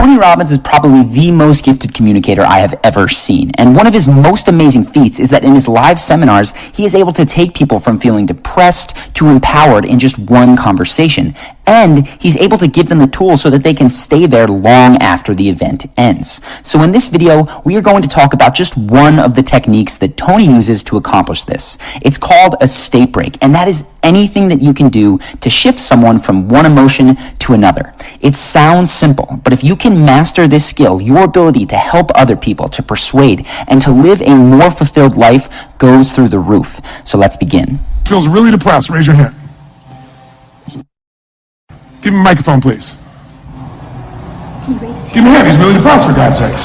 Tony Robbins is probably the most gifted communicator I have ever seen, and one of his most amazing feats is that in his live seminars, he is able to take people from feeling depressed to empowered in just one conversation, and he's able to give them the tools so that they can stay there long after the event ends. So in this video, we are going to talk about just one of the techniques that Tony uses to accomplish this. It's called a state break, and that is anything that you can do to shift someone from one emotion to another. It sounds simple, but if you can master this skill, your ability to help other people, to persuade, and to live a more fulfilled life goes through the roof. So let's begin. Feels really depressed. Raise your hand. Give him a microphone, please. Give him a hand. He's really depressed, for God's sakes.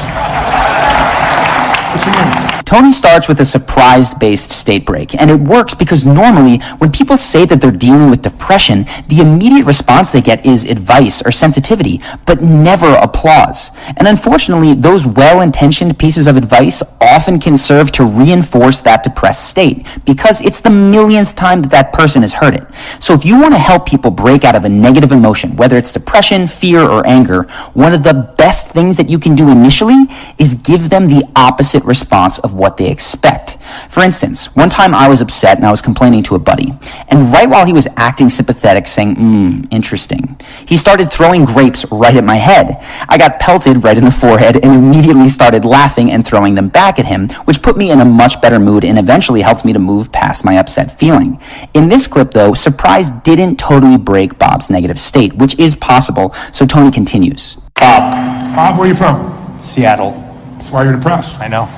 What's your name? Tony starts with a surprise-based state break, and it works because normally when people say that they're dealing with depression, the immediate response they get is advice or sensitivity, but never applause. And unfortunately, those well-intentioned pieces of advice often can serve to reinforce that depressed state because it's the millionth time that that person has heard it. So if you want to help people break out of a negative emotion, whether it's depression, fear, or anger, one of the best things that you can do initially is give them the opposite response of what they expect. For instance, one time I was upset and I was complaining to a buddy, and right while he was acting sympathetic, saying, interesting, he started throwing grapes right at my head. I got pelted right in the forehead and immediately started laughing and throwing them back at him, which put me in a much better mood and eventually helped me to move past my upset feeling. In this clip though, surprise didn't totally break Bob's negative state, which is possible, so Tony continues. Bob, where are you from? Seattle. That's why you're depressed. I know.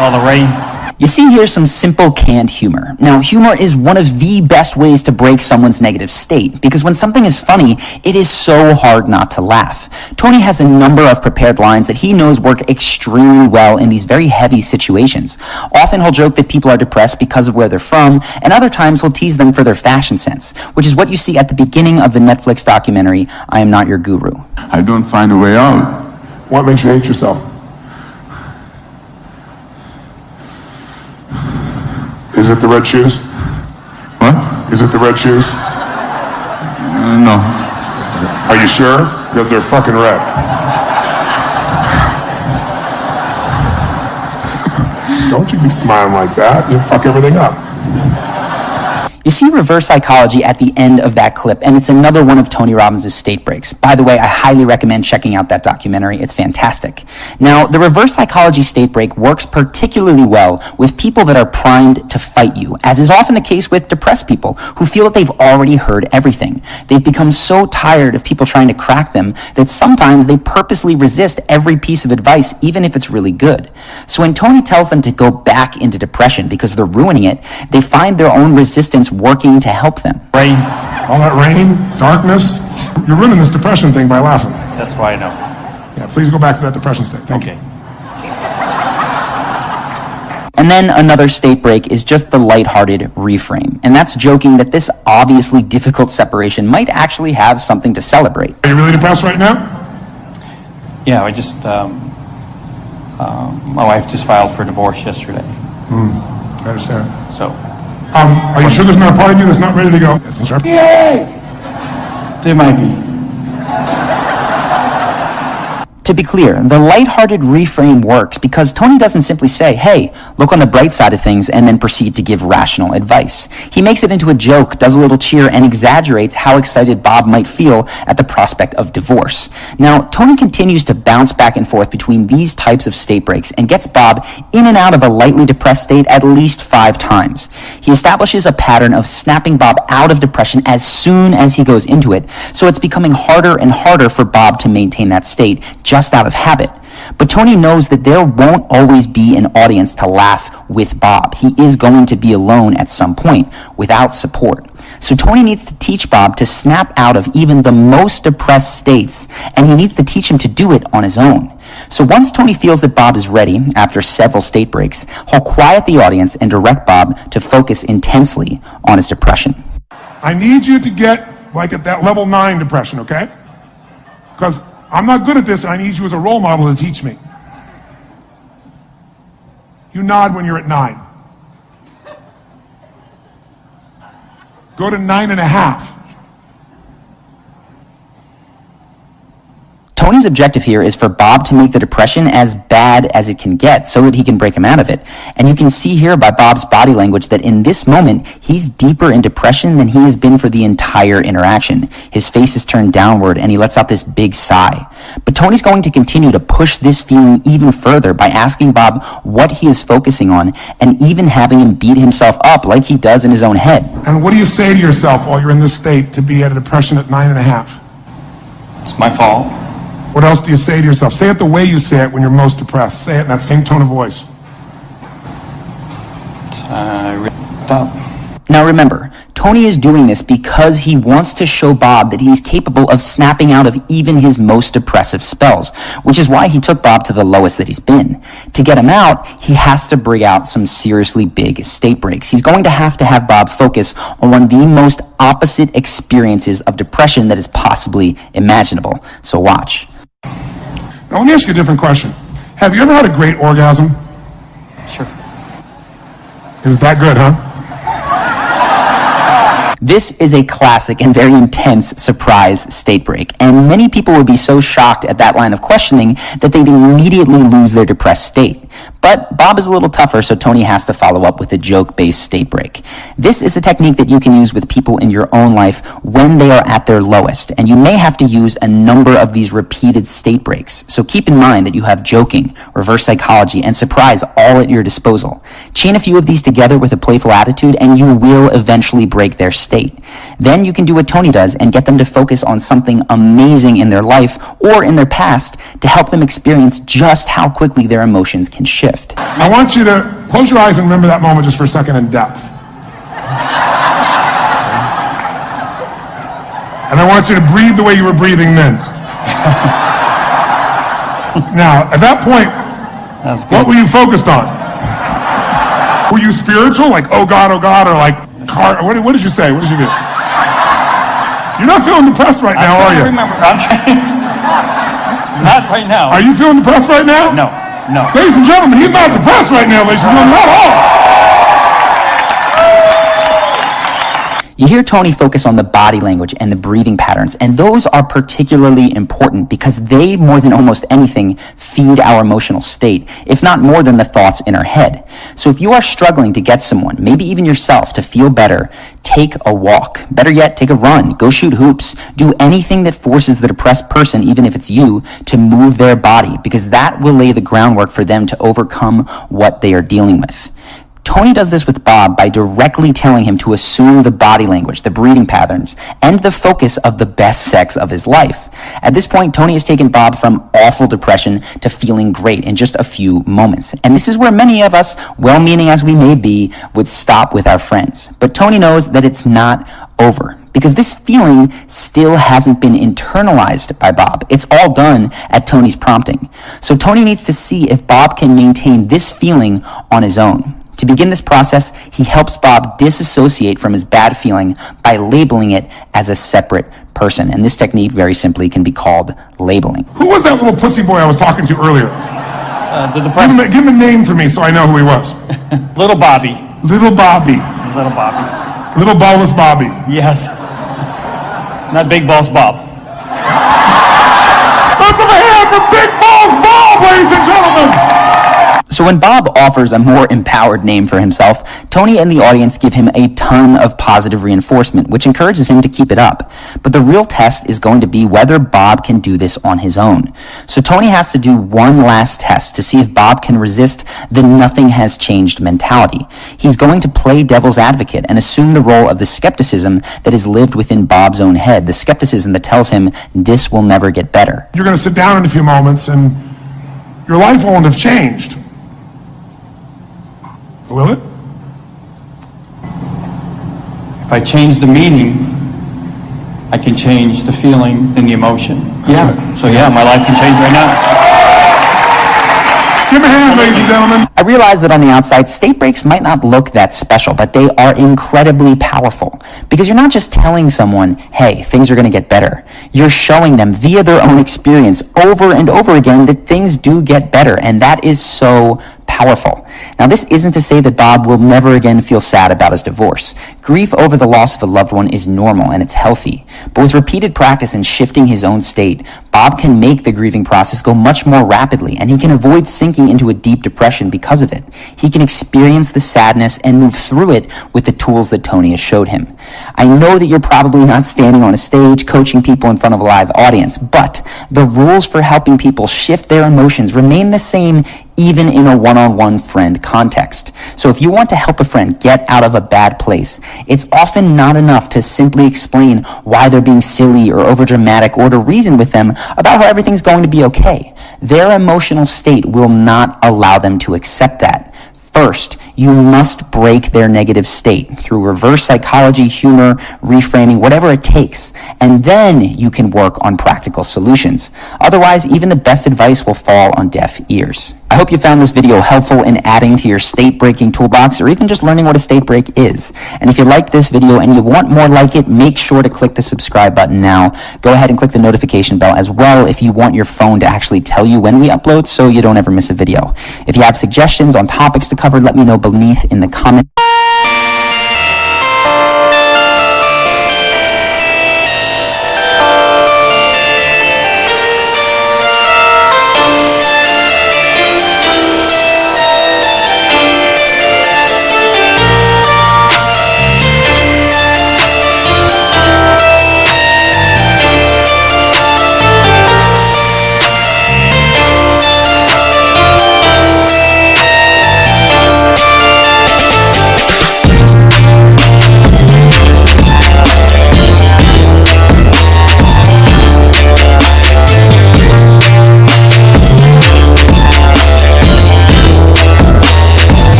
All the rain. You see here some simple canned humor. Now, humor is one of the best ways to break someone's negative state, because when something is funny, it is so hard not to laugh. Tony has a number of prepared lines that he knows work extremely well in these very heavy situations. Often he'll joke that people are depressed because of where they're from, and other times he'll tease them for their fashion sense, which is what you see at the beginning of the Netflix documentary, I Am Not Your Guru. I don't find a way out. What makes you hate yourself? Is it the red shoes? What? Is it the red shoes? No. Are you sure? Because they're fucking red. Don't you be smiling like that. You'll fuck everything up. You see reverse psychology at the end of that clip, and it's another one of Tony Robbins' state breaks. By the way, I highly recommend checking out that documentary. It's fantastic. Now, the reverse psychology state break works particularly well with people that are primed to fight you, as is often the case with depressed people who feel that they've already heard everything. They've become so tired of people trying to crack them that sometimes they purposely resist every piece of advice, even if it's really good. So when Tony tells them to go back into depression because they're ruining it, they find their own resistance working to help them. Rain. All that rain, darkness. You're ruining this depression thing by laughing. That's why I know. Yeah, please go back to that depression state. Thank you. Okay. And then another state break is just the lighthearted reframe. And that's joking that this obviously difficult separation might actually have something to celebrate. Are you really depressed right now? Yeah, I just, my wife just filed for divorce yesterday. I understand. So, Are you sure there's not a part of you that's not ready to go? Yay! there might be. To be clear, the lighthearted reframe works because Tony doesn't simply say, hey, look on the bright side of things, and then proceed to give rational advice. He makes it into a joke, does a little cheer, and exaggerates how excited Bob might feel at the prospect of divorce. Now, Tony continues to bounce back and forth between these types of state breaks and gets Bob in and out of a lightly depressed state at least 5 times. He establishes a pattern of snapping Bob out of depression as soon as he goes into it, so it's becoming harder and harder for Bob to maintain that state, just out of habit. But Tony knows that there won't always be an audience to laugh with Bob. He is going to be alone at some point without support. So Tony needs to teach Bob to snap out of even the most depressed states, and he needs to teach him to do it on his own. So once Tony feels that Bob is ready, after several state breaks, he'll quiet the audience and direct Bob to focus intensely on his depression. I need you to get like at that level 9 depression, okay? Because I'm not good at this, and I need you as a role model to teach me. You nod when you're at 9. Go to 9.5. Tony's objective here is for Bob to make the depression as bad as it can get so that he can break him out of it. And you can see here by Bob's body language that in this moment, he's deeper in depression than he has been for the entire interaction. His face is turned downward and he lets out this big sigh. But Tony's going to continue to push this feeling even further by asking Bob what he is focusing on and even having him beat himself up like he does in his own head. And what do you say to yourself while you're in this state to be at a depression at 9.5? It's my fault. What else do you say to yourself? Say it the way you say it when you're most depressed. Say it in that same tone of voice. I ripped up. Now remember, Tony is doing this because he wants to show Bob that he's capable of snapping out of even his most depressive spells, which is why he took Bob to the lowest that he's been. To get him out, he has to bring out some seriously big state breaks. He's going to have Bob focus on one of the most opposite experiences of depression that is possibly imaginable. So watch. Now let me ask you a different question. Have you ever had a great orgasm? Sure. It was that good, huh? This is a classic and very intense surprise state break, and many people would be so shocked at that line of questioning that they'd immediately lose their depressed state. But Bob is a little tougher, so Tony has to follow up with a joke-based state break. This is a technique that you can use with people in your own life when they are at their lowest, and you may have to use a number of these repeated state breaks. So keep in mind that you have joking, reverse psychology, and surprise all at your disposal. Chain a few of these together with a playful attitude, and you will eventually break their state. Then you can do what Tony does and get them to focus on something amazing in their life or in their past to help them experience just how quickly their emotions can shift. I want you to close your eyes and remember that moment just for a second in depth. And I want you to breathe the way you were breathing then. Now, at that point, That's good. what were you focused on? Were you spiritual, like, oh God, or like, what did you say? What did you do? You're not feeling depressed right now, are you? I'm trying. Not right now. Are you feeling depressed right now? No. Ladies and gentlemen, he's not depressed right now, ladies and gentlemen, not at all. You hear Tony focus on the body language and the breathing patterns, and those are particularly important because they, more than almost anything, feed our emotional state, if not more than the thoughts in our head. So if you are struggling to get someone, maybe even yourself, to feel better, take a walk. Better yet, take a run, go shoot hoops, do anything that forces the depressed person, even if it's you, to move their body, because that will lay the groundwork for them to overcome what they are dealing with. Tony does this with Bob by directly telling him to assume the body language, the breathing patterns, and the focus of the best sex of his life. At this point, Tony has taken Bob from awful depression to feeling great in just a few moments. And this is where many of us, well-meaning as we may be, would stop with our friends. But Tony knows that it's not over, because this feeling still hasn't been internalized by Bob. It's all done at Tony's prompting. So Tony needs to see if Bob can maintain this feeling on his own. To begin this process, he helps Bob disassociate from his bad feeling by labeling it as a separate person. And this technique, very simply, can be called labeling. Who was that little pussy boy I was talking to earlier? The depression. Give him a name for me so I know who he was. Little Bobby. Little Bobby. Little Bobby. Little ballless Bobby. Yes. Not Big Balls Bob. Let's have a hand for Big Balls Bob, ladies and gentlemen! So when Bob offers a more empowered name for himself, Tony and the audience give him a ton of positive reinforcement, which encourages him to keep it up. But the real test is going to be whether Bob can do this on his own. So Tony has to do one last test to see if Bob can resist the nothing has changed mentality. He's going to play devil's advocate and assume the role of the skepticism that is lived within Bob's own head, the skepticism that tells him this will never get better. You're going to sit down in a few moments and your life won't have changed. Will it? If I change the meaning, I can change the feeling and the emotion. That's right. So yeah, my life can change right now. Give me a hand, ladies and gentlemen. I realize that on the outside, state breaks might not look that special, but they are incredibly powerful. Because you're not just telling someone, hey, things are going to get better. You're showing them via their own experience over and over again that things do get better. And that is so powerful. Now, this isn't to say that Bob will never again feel sad about his divorce. Grief over the loss of a loved one is normal and it's healthy. But with repeated practice and shifting his own state, Bob can make the grieving process go much more rapidly, and he can avoid sinking into a deep depression because of it. He can experience the sadness and move through it with the tools that Tony has showed him. I know that you're probably not standing on a stage coaching people in front of a live audience, but the rules for helping people shift their emotions remain the same even in a one-on-one friend context. So if you want to help a friend get out of a bad place, it's often not enough to simply explain why they're being silly or overdramatic, or to reason with them about how everything's going to be okay. Their emotional state will not allow them to accept that. First, you must break their negative state through reverse psychology, humor, reframing, whatever it takes. And then you can work on practical solutions. Otherwise, even the best advice will fall on deaf ears. I hope you found this video helpful in adding to your state breaking toolbox, or even just learning what a state break is. And if you liked this video and you want more like it, make sure to click the subscribe button now. Go ahead and click the notification bell as well if you want your phone to actually tell you when we upload so you don't ever miss a video. If you have suggestions on topics to cover, let me know beneath in the comments.